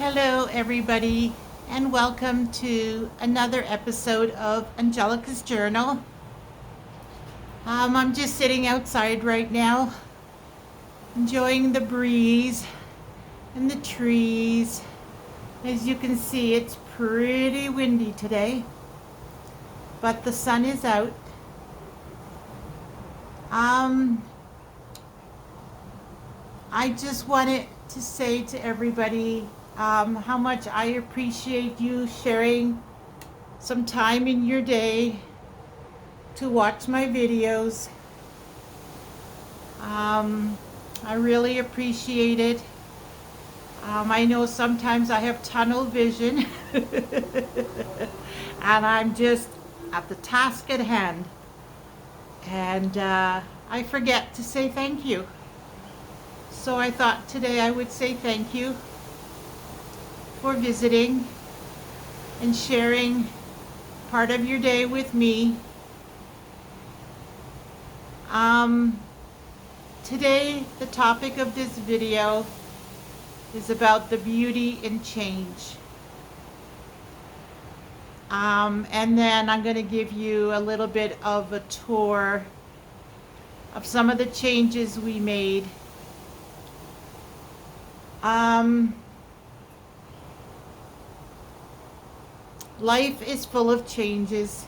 Hello, everybody, and welcome to another episode of Angelika's Journal. I'm just sitting outside right now, enjoying the breeze and the trees. As you can see, it's pretty windy today, but the sun is out. I just wanted to say to everybody how much I appreciate you sharing some time in your day to watch my videos. I really appreciate it. I know sometimes I have tunnel vision and I'm just at the task at hand, and I forget to say thank you. So I thought today I would say thank you for visiting and sharing part of your day with me. Today, the topic of this video is about the beauty in change. And then I'm going to give you a little bit of a tour of some of the changes we made. Life is full of changes,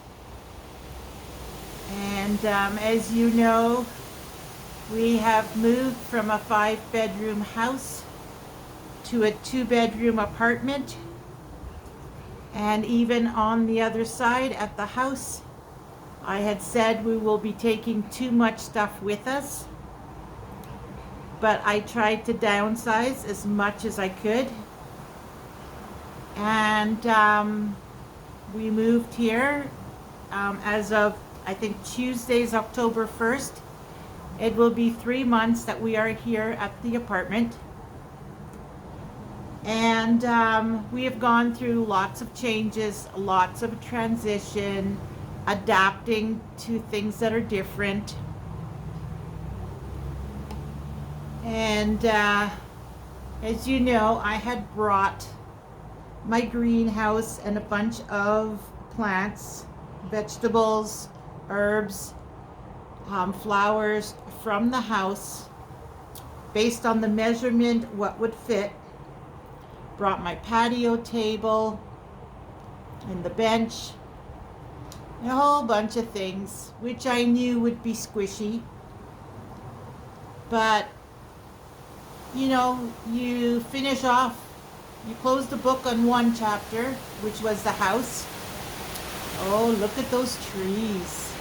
and as you know, we have moved from a 5-bedroom house to a 2-bedroom apartment, and even on the other side at the house, I had said we will be taking too much stuff with us, but I tried to downsize as much as I could, and we moved here as of, I think, Tuesday's October 1st. It will be 3 months that we are here at the apartment. And we have gone through lots of changes, lots of transition, adapting to things that are different. And as you know, I had brought my greenhouse and a bunch of plants, vegetables, herbs, flowers from the house based on the measurement, what would fit. Brought my patio table and the bench, and a whole bunch of things which I knew would be squishy, but you know, you finish off, you close the book on one chapter, which was the house. Oh, look at those trees.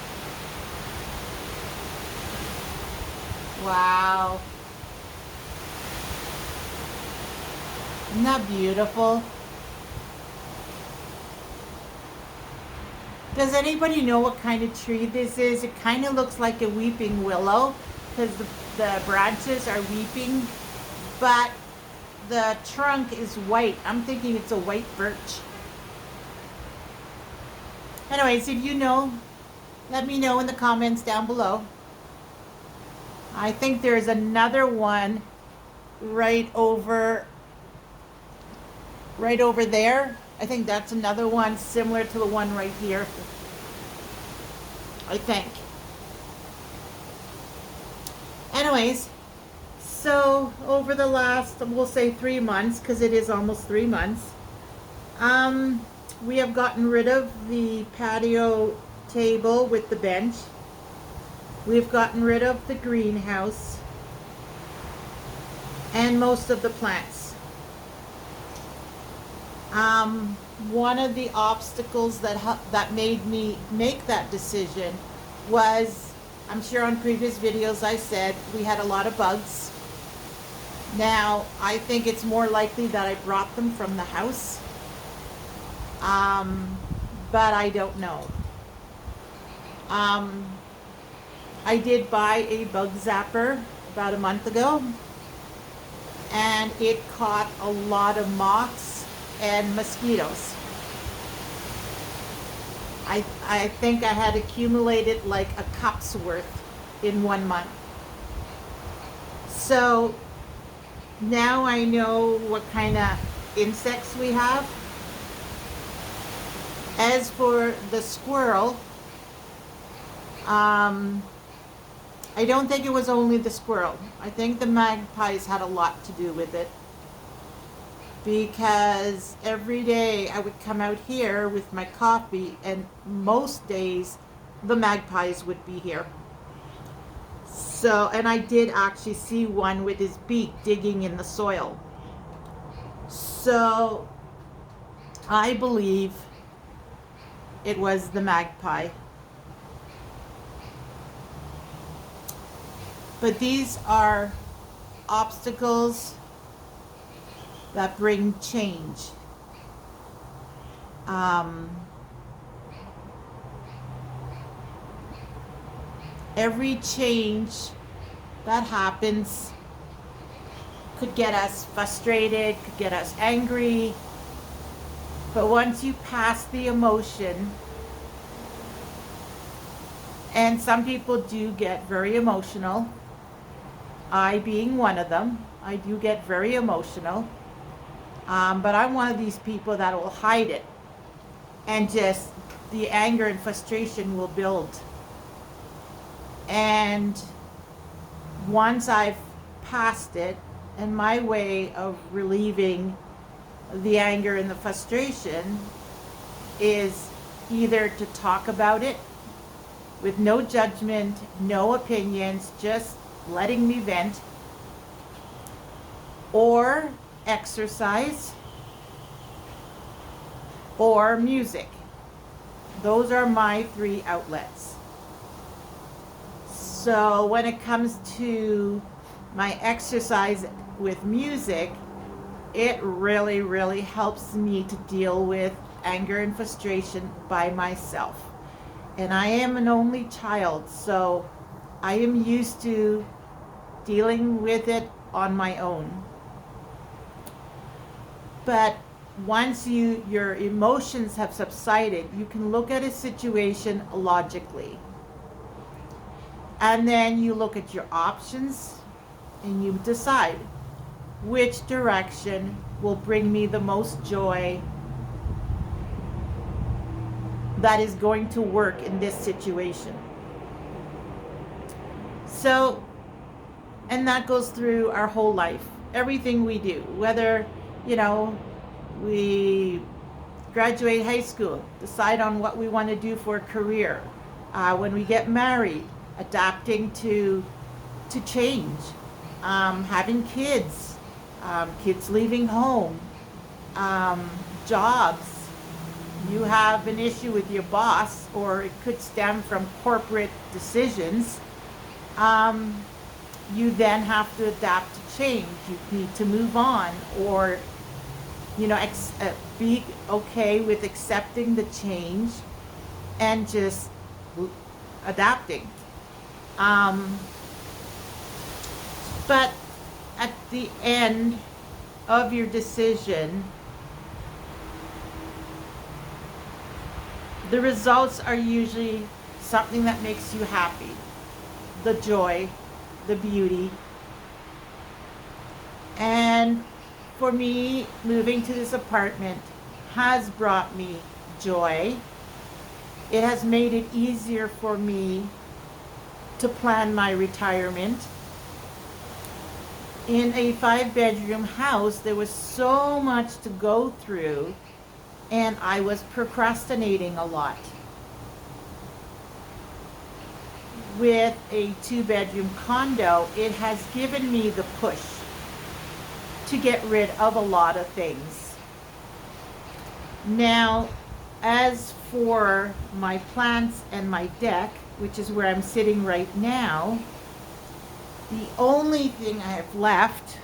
Wow. Isn't that beautiful? Does anybody know what kind of tree this is? It kind of looks like a weeping willow because the branches are weeping, but the trunk is white. I'm thinking it's a white birch. Anyways, if you know, let me know in the comments down below. I think there's another one right over there. I think that's another one similar to the one right here, I think. Anyways, so over the last, we'll say 3 months, because it is almost 3 months, we have gotten rid of the patio table with the bench. We've gotten rid of the greenhouse and most of the plants. One of the obstacles that made me make that decision was, I'm sure on previous videos I said we had a lot of bugs. Now, I think it's more likely that I brought them from the house, but I don't know. I did buy a bug zapper about a month ago, and it caught a lot of moths and mosquitoes. I think I had accumulated like a cup's worth in 1 month. So now I know what kind of insects we have. As for the squirrel, I don't think it was only the squirrel. I think the magpies had a lot to do with it, because every day I would come out here with my coffee, and most days the magpies would be here. So, and I did actually see one with his beak digging in the soil. So I believe it was the magpie. But these are obstacles that bring change. Every change that happens could get us frustrated, could get us angry. But once you pass the emotion, and some people do get very emotional, I being one of them, I do get very emotional. But I'm one of these people that will hide it, and just the anger and frustration will build. And once I've passed it, and my way of relieving the anger and the frustration is either to talk about it with no judgment, no opinions, just letting me vent, or exercise, or music. Those are my three outlets. So when it comes to my exercise with music, it really, really helps me to deal with anger and frustration by myself. And I am an only child, so I am used to dealing with it on my own. But once your emotions have subsided, you can look at a situation logically. And then you look at your options and you decide which direction will bring me the most joy, that is going to work in this situation. So, and that goes through our whole life, everything we do, whether, we graduate high school, decide on what we want to do for a career, when we get married, adapting to change, having kids, kids leaving home, jobs. You have an issue with your boss, or it could stem from corporate decisions. You then have to adapt to change. You need to move on, or be okay with accepting the change and just adapting. But at the end of your decision, the results are usually something that makes you happy. The joy, the beauty. And for me, moving to this apartment has brought me joy. It has made it easier for me to plan my retirement. In a 5-bedroom house, there was so much to go through, and I was procrastinating a lot. With a 2-bedroom condo, it has given me the push to get rid of a lot of things. Now, as for my plants and my deck, which is where I'm sitting right now, the only thing I have left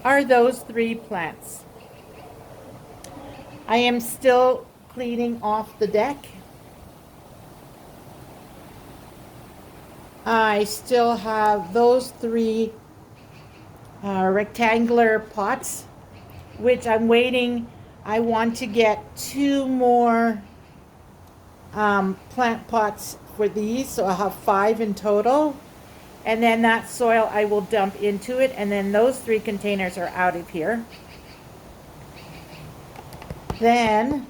are those 3 plants. I am still cleaning off the deck. I still have those 3 rectangular pots, which I'm waiting. I want to get 2 more plant pots for these, so I'll have 5 in total. And then that soil I will dump into it, and then those 3 containers are out of here. Then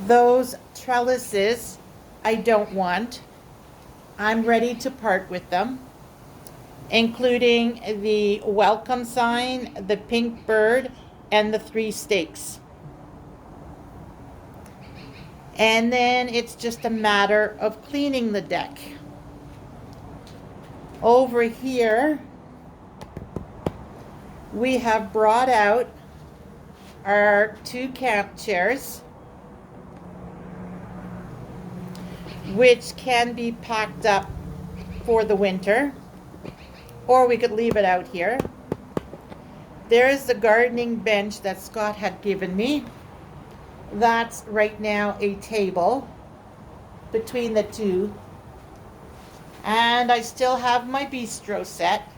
those trellises I don't want. I'm ready to part with them, including the welcome sign, the pink bird, and the 3 stakes. And then it's just a matter of cleaning the deck. Over here, we have brought out our 2 camp chairs, which can be packed up for the winter, or we could leave it out here. There's the gardening bench that Scott had given me. That's right now a table between the 2. And I still have my bistro set.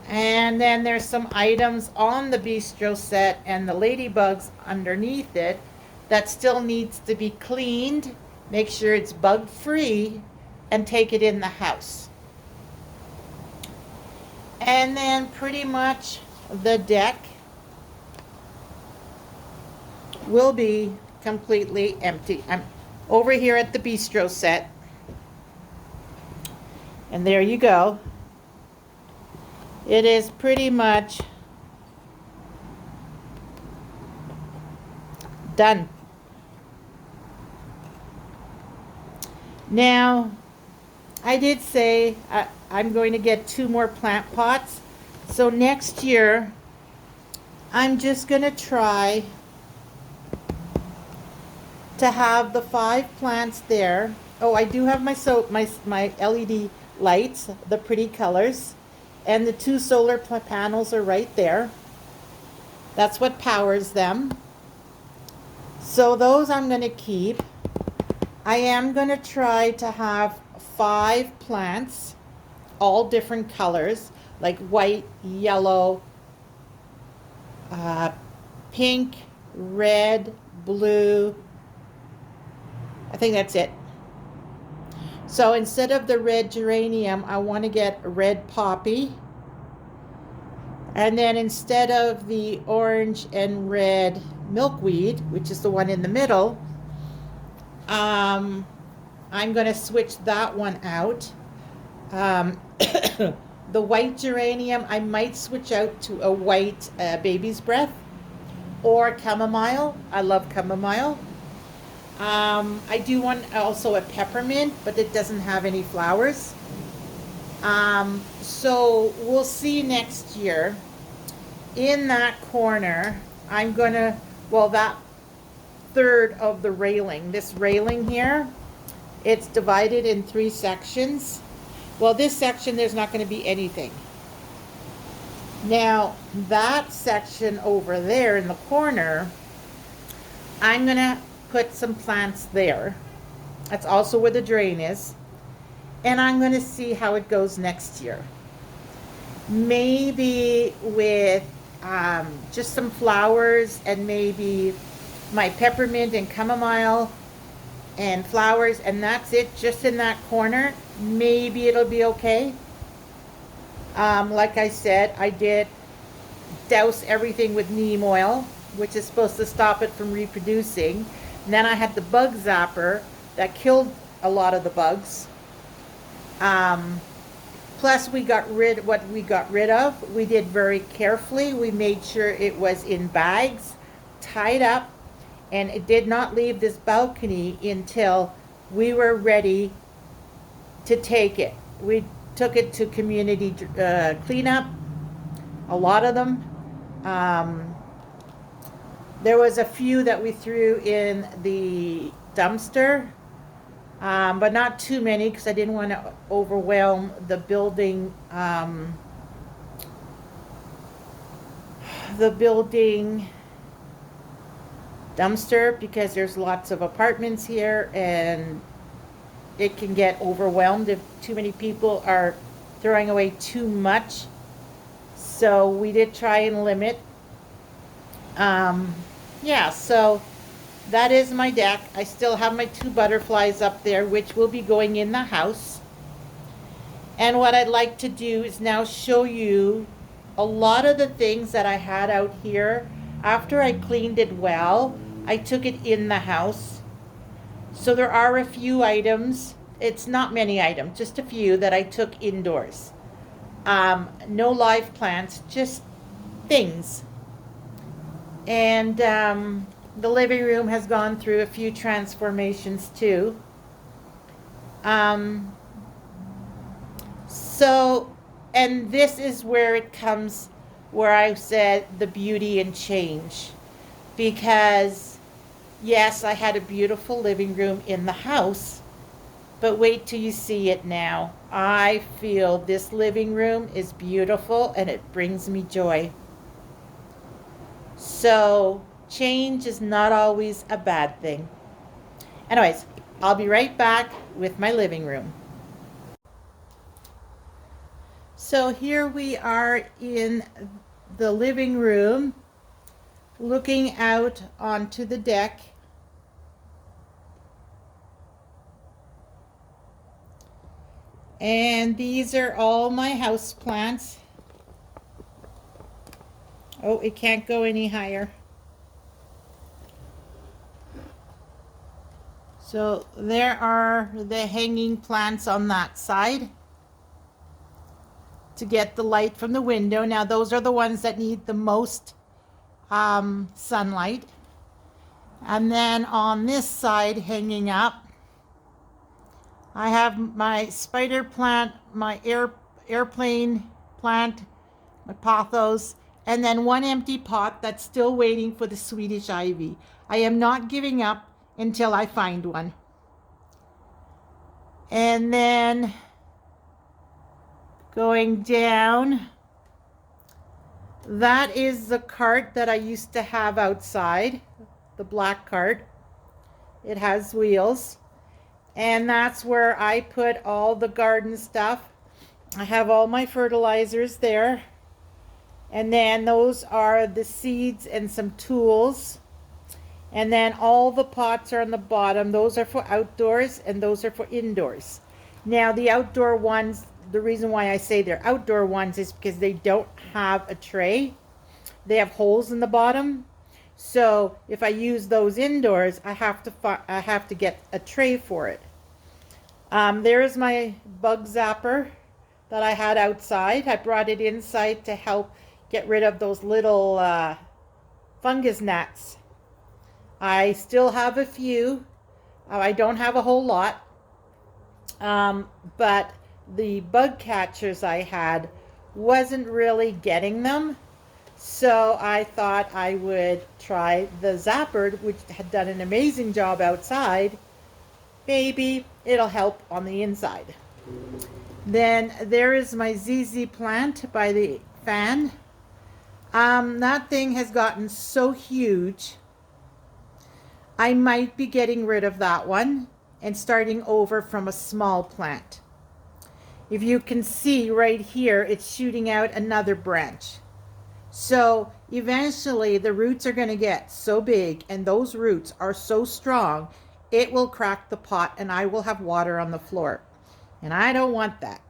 And then there's some items on the bistro set and the ladybugs underneath it that still needs to be cleaned, make sure it's bug free, and take it in the house. And then pretty much the deck will be completely empty. I'm over here at the bistro set. And there you go. It is pretty much done. Now, I did say I'm going to get 2 more plant pots. So next year, I'm just going to try to have the 5 plants there. Oh, I do have my LED lights, the pretty colors, and the 2 solar panels are right there. That's what powers them. So those I'm going to keep. I am going to try to have 5 plants, all different colors, like white, yellow, pink, red, blue. I think that's it. So instead of the red geranium, I want to get red poppy. And then instead of the orange and red milkweed, which is the one in the middle, I'm going to switch that one out. The white geranium, I might switch out to a white baby's breath or chamomile. I love chamomile. I do want also a peppermint, but it doesn't have any flowers. So we'll see next year. In that corner, I'm gonna, well, that third of the railing, this railing here, it's divided in 3 sections. Well, this section, there's not going to be anything. Now, that section over there in the corner, I'm going to put some plants there. That's also where the drain is. And I'm going to see how it goes next year. Maybe with just some flowers and maybe my peppermint and chamomile and flowers, and that's it, just in that corner. Maybe it'll be okay. Like I said, I did douse everything with neem oil, which is supposed to stop it from reproducing. And then I had the bug zapper that killed a lot of the bugs. Plus we got rid what we got rid of. We did very carefully. We made sure it was in bags, tied up, and it did not leave this balcony until we were ready to take it. We took it to community cleanup, a lot of them. There was a few that we threw in the dumpster, but not too many because I didn't want to overwhelm the building dumpster, because there's lots of apartments here and it can get overwhelmed if too many people are throwing away too much. So we did try and limit. Yeah, so that is my deck. I still have my 2 butterflies up there, which will be going in the house. And what I'd like to do is now show you a lot of the things that I had out here. After I cleaned it well, I took it in the house. So there are a few items. It's not many items, just a few that I took indoors. No live plants, just things. And the living room has gone through a few transformations too. So, and this is where it comes, where I said the beauty and change. Because, yes, I had a beautiful living room in the house, but wait till you see it now. I feel this living room is beautiful and it brings me joy. So, change is not always a bad thing. Anyways, I'll be right back with my living room. So here we are in the living room, looking out onto the deck. And these are all my house plants. Oh, it can't go any higher. So there are the hanging plants on that side to get the light from the window. Now those are the ones that need the most sunlight. And then on this side hanging up, I have my spider plant, my airplane plant, my pothos, and then one empty pot that's still waiting for the Swedish ivy. I am not giving up until I find one. And then going down, that is the cart that I used to have outside, the black cart. It has wheels. And that's where I put all the garden stuff. I have all my fertilizers there. And then those are the seeds and some tools. And then all the pots are on the bottom. Those are for outdoors and those are for indoors. Now the outdoor ones, the reason why I say they're outdoor ones is because they don't have a tray. They have holes in the bottom. So if I use those indoors, I have to get a tray for it. There is my bug zapper that I had outside. I brought it inside to help get rid of those little fungus gnats. I still have a few. I don't have a whole lot. But the bug catchers I had wasn't really getting them. So I thought I would try the zapper, which had done an amazing job outside. Maybe it'll help on the inside. Then there is my ZZ plant by the fan. That thing has gotten so huge. I might be getting rid of that one and starting over from a small plant. If you can see right here, it's shooting out another branch. So eventually the roots are going to get so big and those roots are so strong, it will crack the pot and I will have water on the floor. And I don't want that.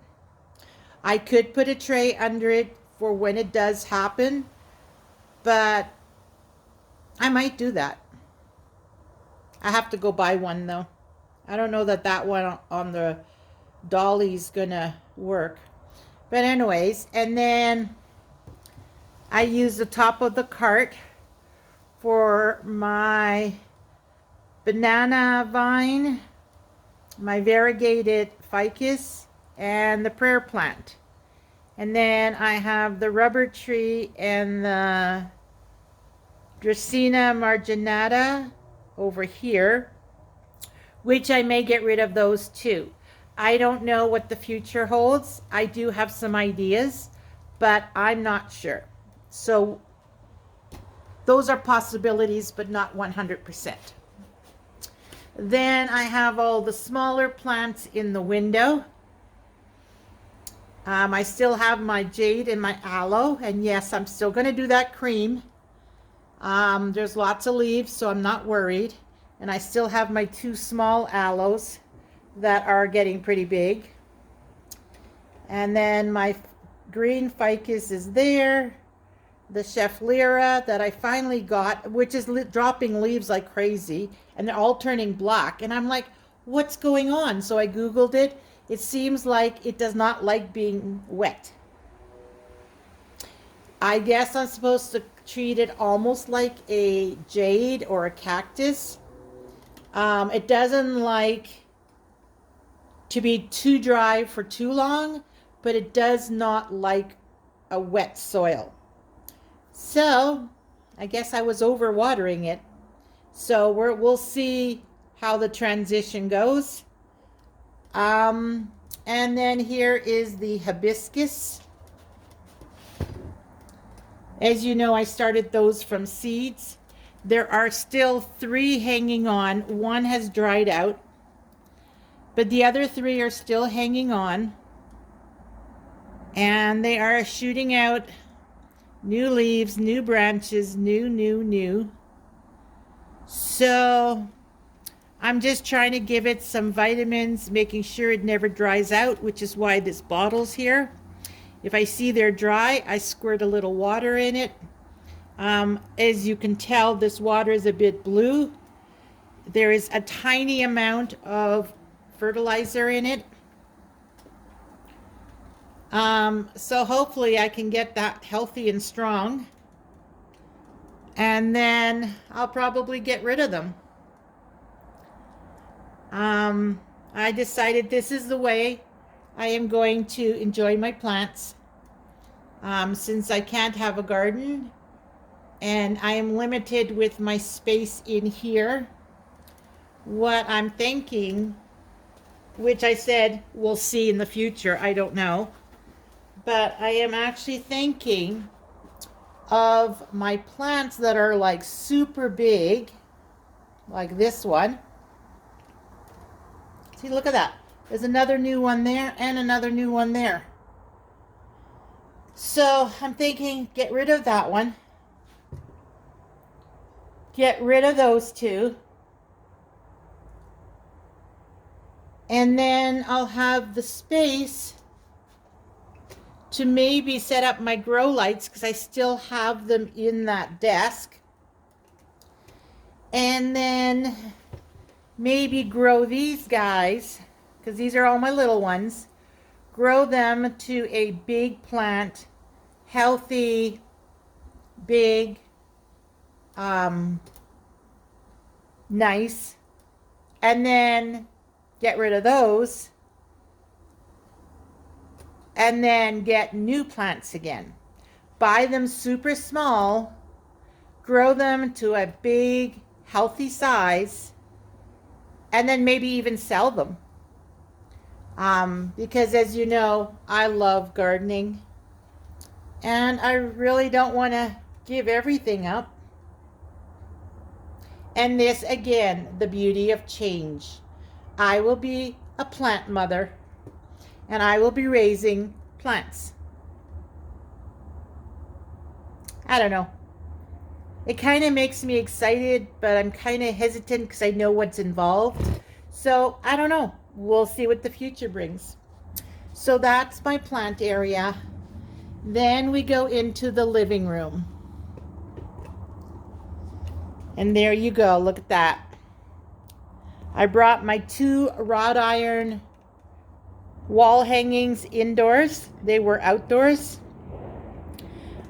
I could put a tray under it for when it does happen, but I might do that. I have to go buy one though. I don't know that that one on the dolly's gonna work. But anyways, and then I use the top of the cart for my banana vine, my variegated ficus, and the prayer plant. And then I have the rubber tree and the Dracaena marginata over here, which I may get rid of those too. I don't know what the future holds. I do have some ideas, but I'm not sure. So those are possibilities, but not 100%. Then I have all the smaller plants in the window. I still have my jade and my aloe, and yes, I'm still going to do that cream. There's lots of leaves, so I'm not worried. And I still have my 2 small aloes that are getting pretty big. And then my green ficus is there. The Chef Lyra that I finally got, which is dropping leaves like crazy, and they're all turning black. And I'm like, what's going on? So I Googled it. It seems like it does not like being wet. I guess I'm supposed to treat it almost like a jade or a cactus. It doesn't like to be too dry for too long, but it does not like a wet soil. So I guess I was overwatering it. So we'll see how the transition goes. And then here is the hibiscus. As you know, I started those from seeds. There are still 3 hanging on. 1 has dried out, but the other 3 are still hanging on. And they are shooting out new leaves, new branches, new. So I'm just trying to give it some vitamins, making sure it never dries out, which is why this bottle's here. If I see they're dry, I squirt a little water in it. As you can tell, this water is a bit blue. There is a tiny amount of fertilizer in it. So hopefully I can get that healthy and strong. And then I'll probably get rid of them. I decided this is the way I am going to enjoy my plants. Since I can't have a garden and I am limited with my space in here, what I'm thinking, which I said we'll see in the future, I don't know, but I am actually thinking of my plants that are like super big, like this one. See, look at that. There's another new one there and another new one there. So I'm thinking, get rid of that one. Get rid of those 2. And then I'll have the space to maybe set up my grow lights, because I still have them in that desk. And then maybe grow these guys, because these are all my little ones. Grow them to a big plant, healthy, big, nice. And then get rid of those. And then get new plants again. Buy them super small, grow them to a big, healthy size, and then maybe even sell them. Because as you know, I love gardening, and I really don't want to give everything up. And this, again, the beauty of change. I will be a plant mother, and I will be raising plants. I don't know. It kind of makes me excited, but I'm kind of hesitant because I know what's involved. So I don't know. We'll see what the future brings. So that's my plant area. Then we go into the living room. And there you go. Look at that. I brought my 2 wrought iron wall hangings indoors. They were outdoors.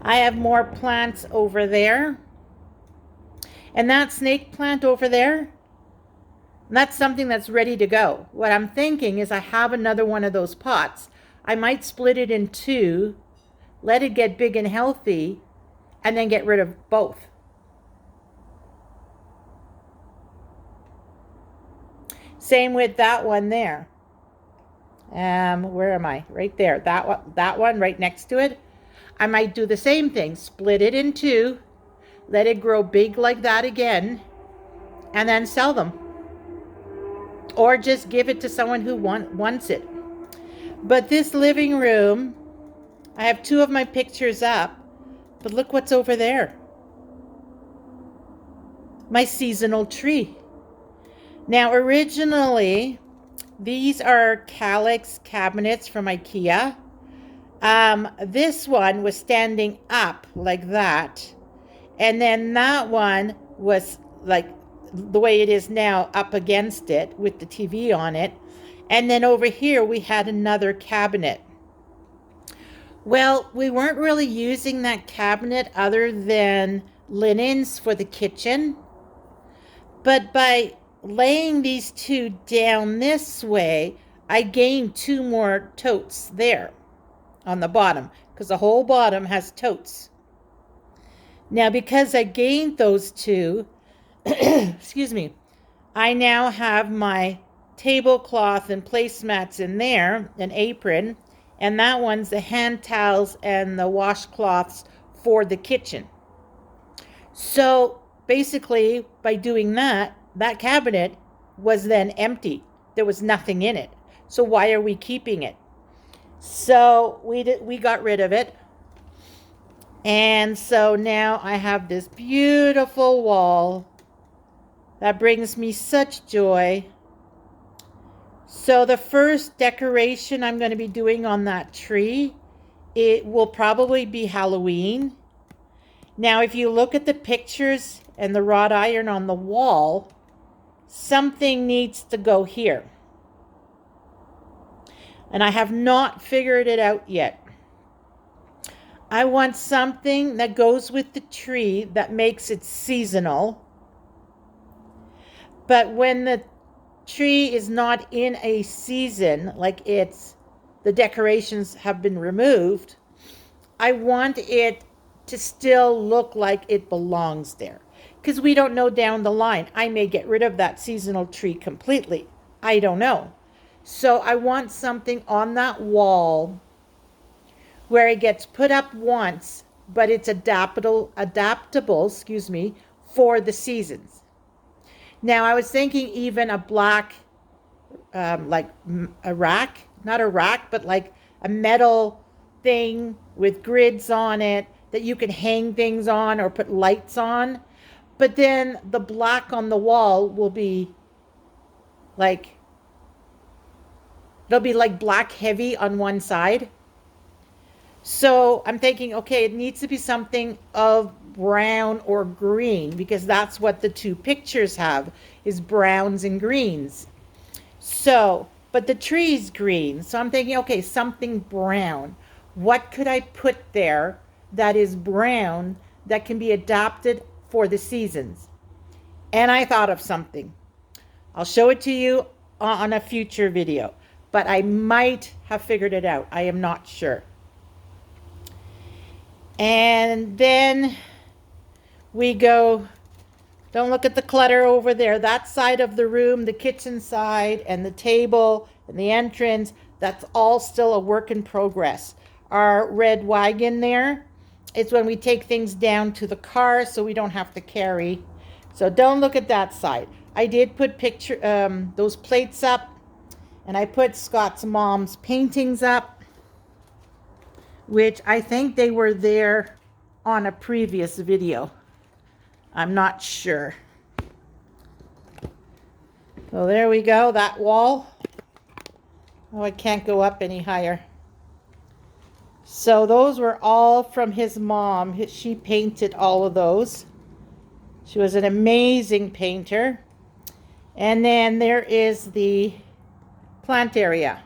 I have more plants over there. And that snake plant over there, that's something that's ready to go. What I'm thinking is I have another one of those pots. I might split it in 2, let it get big and healthy, and then get rid of both. Same with that one there. Where am I? Right there. That one right next to it. I might do the same thing. Split it in 2, let it grow big like that again, and then sell them. Or just give it to someone who wants it. But this living room, I have 2 of my pictures up, but look what's over there. My seasonal tree. Now, originally, these are Calyx cabinets from IKEA. This one was standing up like that. And then that one was like the way it is now, up against it with the TV on it. And then over here, we had another cabinet. Well, we weren't really using that cabinet other than linens for the kitchen. But by laying these two down this way, I gained two more totes there on the bottom, because the whole bottom has totes. Now, because I gained those two, excuse me, I now have my tablecloth and placemats in there, an apron, and that one's the hand towels and the washcloths for the kitchen. So basically, by doing that, that cabinet was then empty. There was nothing in it. So why are we keeping it? So we got rid of it. And so now I have this beautiful wall that brings me such joy. So the first decoration I'm going to be doing on that tree, it will probably be Halloween. Now, if you look at the pictures and the wrought iron on the wall, something needs to go here. And I have not figured it out yet. I want something that goes with the tree that makes it seasonal. But when the tree is not in a season, like the decorations have been removed, I want it to still look like it belongs there. Because we don't know down the line. I may get rid of that seasonal tree completely. I don't know. So I want something on that wall where it gets put up once, but it's adaptable, for the seasons. Now, I was thinking even a black, like a rack, not a rack, but like a metal thing with grids on it that you can hang things on or put lights on. But then the black on the wall will be like, there'll be like black heavy on one side. So I'm thinking, okay, it needs to be something of brown or green, because that's what the two pictures have, is browns and greens. So, but the tree's green. So I'm thinking, okay, something brown. What could I put there that is brown that can be adapted for the seasons? And I thought of something. I'll show it to you on a future video, but I might have figured it out. I am not sure. And then we go, don't look at the clutter over there. That side of the room, the kitchen side and the table and the entrance, that's all still a work in progress. Our red wagon there, it's when we take things down to the car so we don't have to carry. So don't look at that side. I did put those plates up, and I put Scott's mom's paintings up, which I think they were there on a previous video. I'm not sure. So there we go, that wall. Oh, I can't go up any higher. So those were all from his mom. She painted all of those. She was an amazing painter. And then there is the plant area.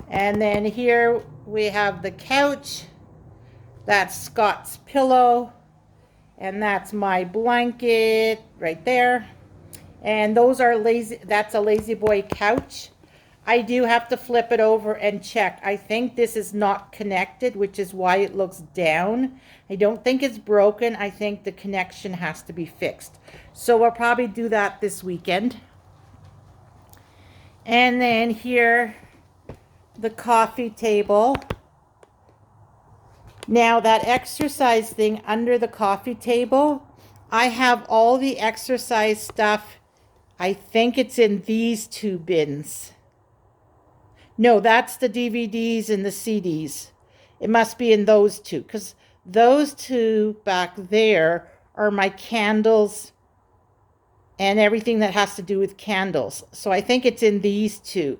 And then here we have the couch. That's Scott's pillow. And that's my blanket right there. And those are that's a Lazy Boy couch. I do have to flip it over and check. I think this is not connected, which is why it looks down. I don't think it's broken. I think the connection has to be fixed. So we'll probably do that this weekend. And then here, the coffee table. Now that exercise thing under the coffee table, I have all the exercise stuff. I think it's in these two bins. No, that's the DVDs and the CDs. It must be in those two, because those two back there are my candles and everything that has to do with candles. So I think it's in these two.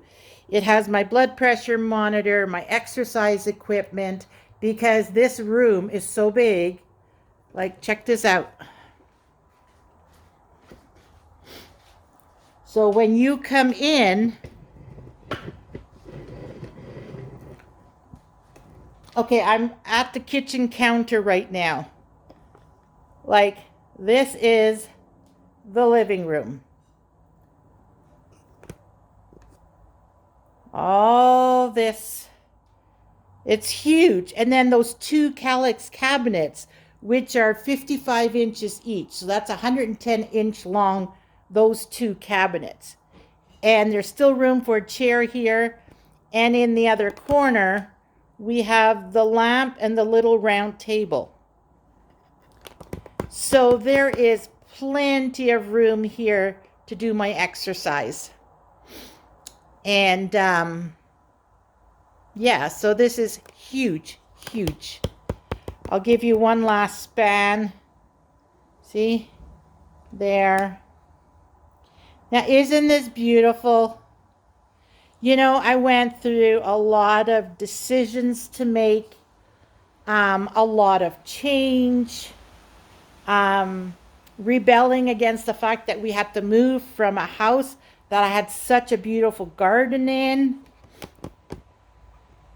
It has my blood pressure monitor, my exercise equipment, because this room is so big. Like, check this out. So when you come in, okay, I'm at the kitchen counter right now. Like, this is the living room. All this, it's huge. And then those two Calyx cabinets, which are 55 inches each. So that's 110-inch long, those two cabinets. And there's still room for a chair here. And in the other corner, we have the lamp and the little round table. So there is plenty of room here to do my exercise. And yeah, so this is huge, huge. I'll give you one last span. See? There. Now, isn't this beautiful? You know, I went through a lot of decisions to make, a lot of change, rebelling against the fact that we had to move from a house that I had such a beautiful garden in.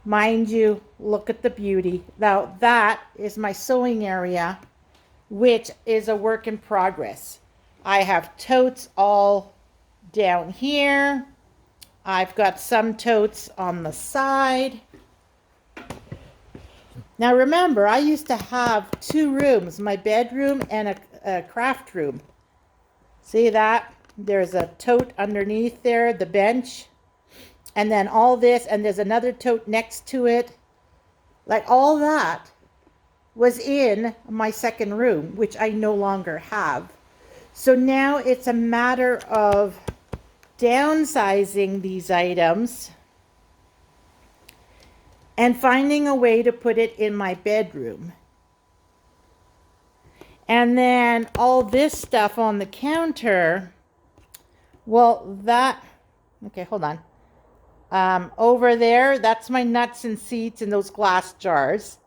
Mind you, look at the beauty. Now, that is my sewing area, which is a work in progress. I have totes all down here. I've got some totes on the side. Now remember, I used to have two rooms, my bedroom and a craft room. See that? There's a tote underneath there, the bench. And then all this, and there's another tote next to it. Like, all that was in my second room, which I no longer have. So now it's a matter of downsizing these items and finding a way to put it in my bedroom. And then all this stuff on the counter, well, that, okay, hold on. Over there, that's my nuts and seeds in those glass jars.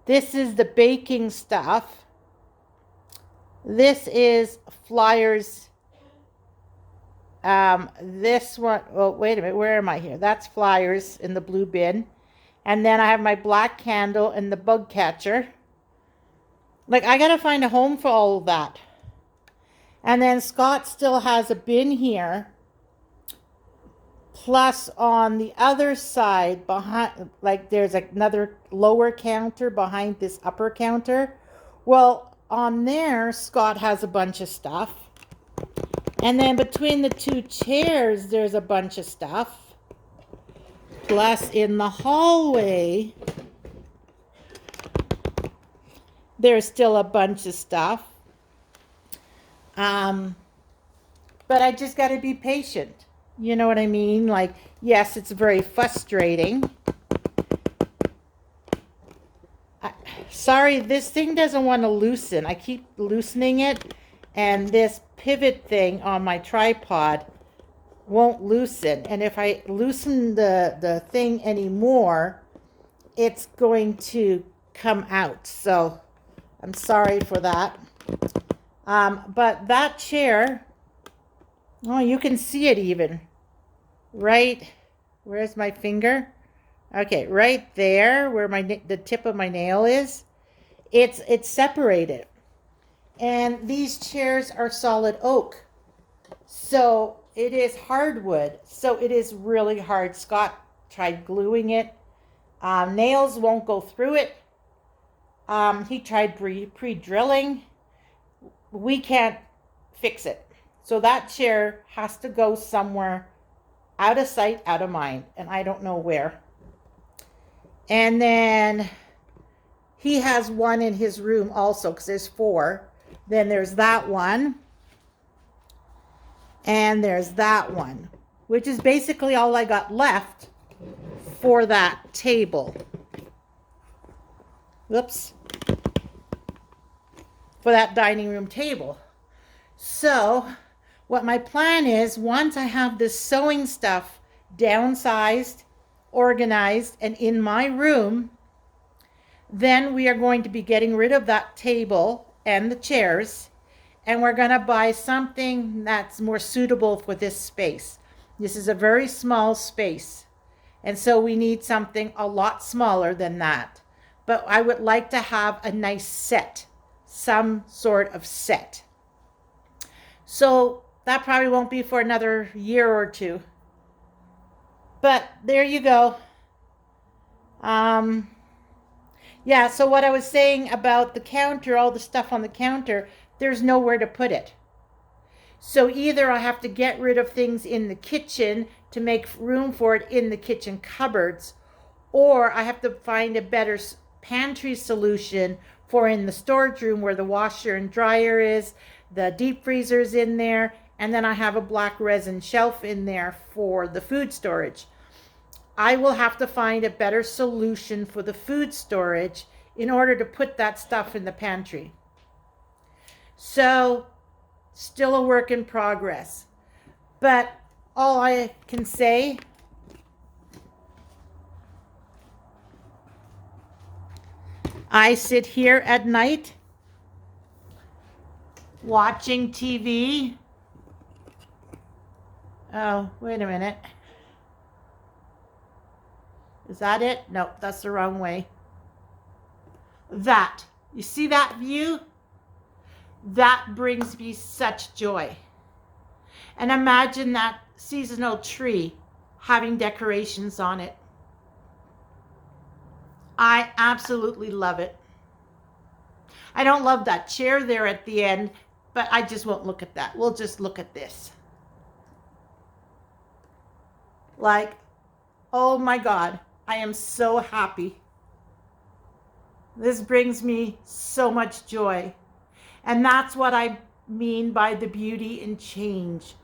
This is the baking stuff. This is flyers. This one, oh, wait a minute, where am I here? That's flyers in the blue bin. And then I have my black candle and the bug catcher. Like, I gotta find a home for all of that. And then Scott still has a bin here. Plus on the other side, behind, like, there's another lower counter behind this upper counter. Well, on there, Scott has a bunch of stuff. And then between the two chairs, there's a bunch of stuff. Plus in the hallway, there's still a bunch of stuff. But I just got to be patient. You know what I mean? Like, yes, it's very frustrating. Sorry, this thing doesn't want to loosen. I keep loosening it, and this pivot thing on my tripod won't loosen. And if I loosen the thing anymore, it's going to come out. So I'm sorry for that. But that chair, oh, you can see it even. Right, where's my finger? Okay, right there where the tip of my nail is. It's separated. And these chairs are solid oak. So it is hardwood. So it is really hard. Scott tried gluing it. Nails won't go through it. He tried pre-drilling. We can't fix it. So that chair has to go somewhere out of sight, out of mind, and I don't know where. And then he has one in his room also, because there's 4. Then there's that one. And there's that one, which is basically all I got left for that table. Whoops. For that dining room table. So What my plan is, once I have this sewing stuff downsized, organized, and in my room, then we are going to be getting rid of that table and the chairs, and we're going to buy something that's more suitable for this space. This is a very small space, and so we need something a lot smaller than that. But I would like to have a nice set, some sort of set. So that probably won't be for another year or two. But there you go. Yeah, so what I was saying about the counter, all the stuff on the counter, there's nowhere to put it. So either I have to get rid of things in the kitchen to make room for it in the kitchen cupboards, or I have to find a better pantry solution for in the storage room where the washer and dryer is, the deep freezer's in there, and then I have a black resin shelf in there for the food storage. I will have to find a better solution for the food storage in order to put that stuff in the pantry. So, still a work in progress. But all I can say, I sit here at night watching TV. Oh, wait a minute. Is that it? No, that's the wrong way. That. You see that view? That brings me such joy. And imagine that seasonal tree having decorations on it. I absolutely love it. I don't love that chair there at the end, but I just won't look at that. We'll just look at this. Like, oh my God. I am so happy. This brings me so much joy. And that's what I mean by the beauty in change.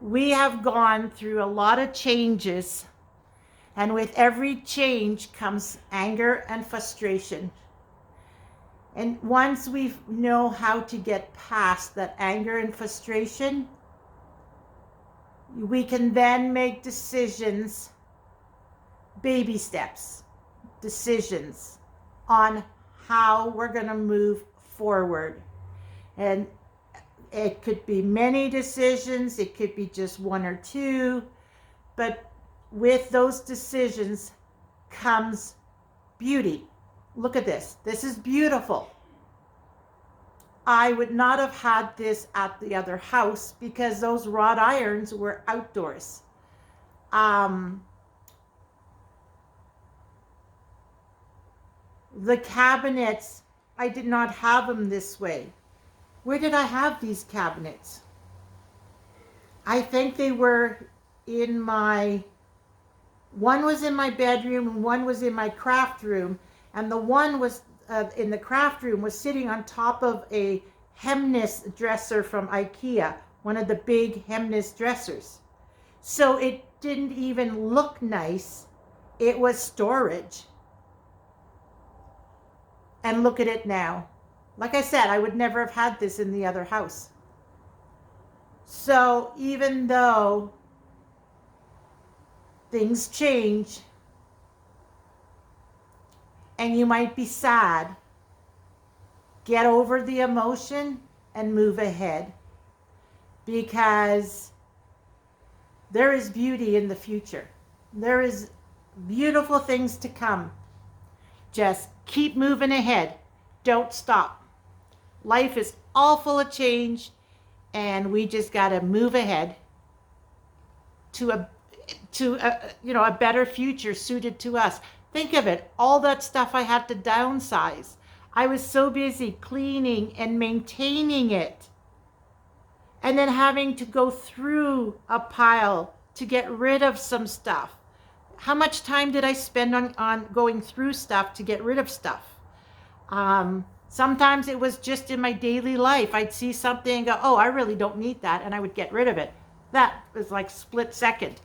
We have gone through a lot of changes, and with every change comes anger and frustration. And once we know how to get past that anger and frustration, we can then make decisions, baby steps, decisions on how we're going to move forward. And it could be many decisions, it could be just one or two, but with those decisions comes beauty. Look at this. This is beautiful. I would not have had this at the other house because those wrought irons were outdoors. The cabinets, I did not have them this way. Where did I have these cabinets? I think they were in my, one was in my bedroom and one was in my craft room. And the one was in the craft room was sitting on top of a hemness dresser from IKEA, one of the big hemness dressers. So it didn't even look nice. It was storage. And look at it now. Like I said, I would never have had this in the other house. So even though things change and you might be sad, get over the emotion and move ahead, because there is beauty in the future. There is beautiful things to come. Just keep moving ahead. Don't stop. Life is all full of change, and we just got to move ahead to a better future suited to us. Think of it, all that stuff I had to downsize. I was so busy cleaning and maintaining it, and then having to go through a pile to get rid of some stuff. How much time did I spend on going through stuff to get rid of stuff? Sometimes it was just in my daily life. I'd see something and go, oh, I really don't need that, and I would get rid of it. That was like split second.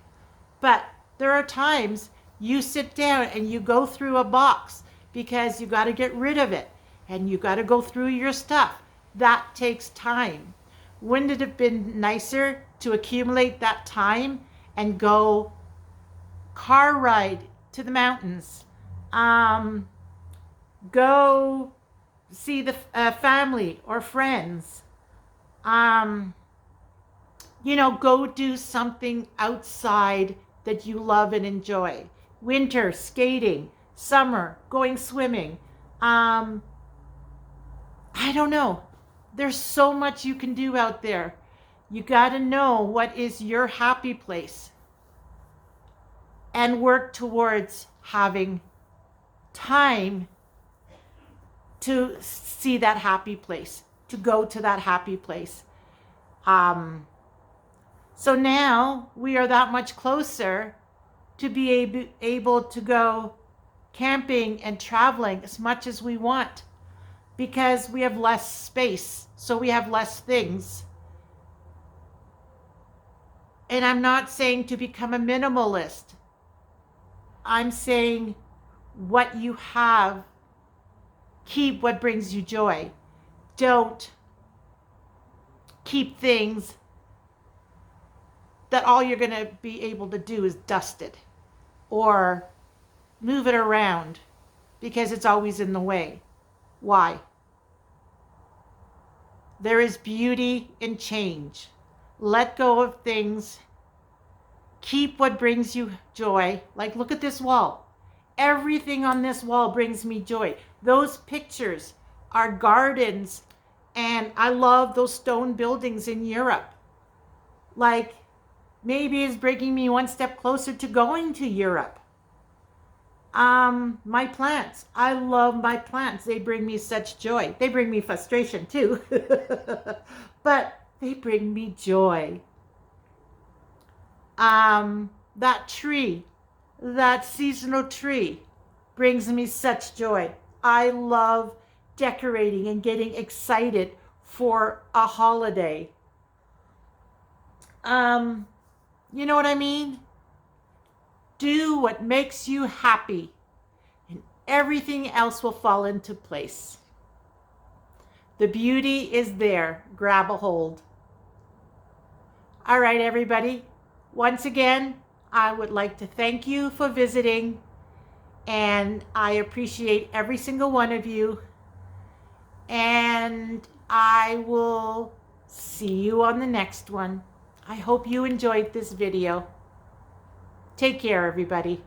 But there are times you sit down and you go through a box because you got to get rid of it, and you got to go through your stuff. That takes time. Wouldn't it have been nicer to accumulate that time and go car ride to the mountains? Go see the family or friends. Um, go do something outside that you love and enjoy. Winter, skating. Summer, going swimming. I don't know. There's so much you can do out there. You got to know what is your happy place and work towards having time to see that happy place, to go to that happy place. So now we are that much closer to be able to go camping and traveling as much as we want, because we have less space, so we have less things. And I'm not saying to become a minimalist. I'm saying what you have, keep what brings you joy. Don't keep things that all you're going to be able to do is dust it or move it around because it's always in the way. Why? There is beauty in change. Let go of things. Keep what brings you joy. Like, look at this wall. Everything on this wall brings me joy. Those pictures are gardens, and I love those stone buildings in Europe. Like, maybe it's bringing me one step closer to going to Europe. My plants. I love my plants. They bring me such joy. They bring me frustration too. But they bring me joy. That tree, that seasonal tree brings me such joy. I love decorating and getting excited for a holiday. You know what I mean? Do what makes you happy, and everything else will fall into place. The beauty is there. Grab a hold. All right, everybody. Once again, I would like to thank you for visiting, and I appreciate every single one of you. And I will see you on the next one. I hope you enjoyed this video. Take care, everybody.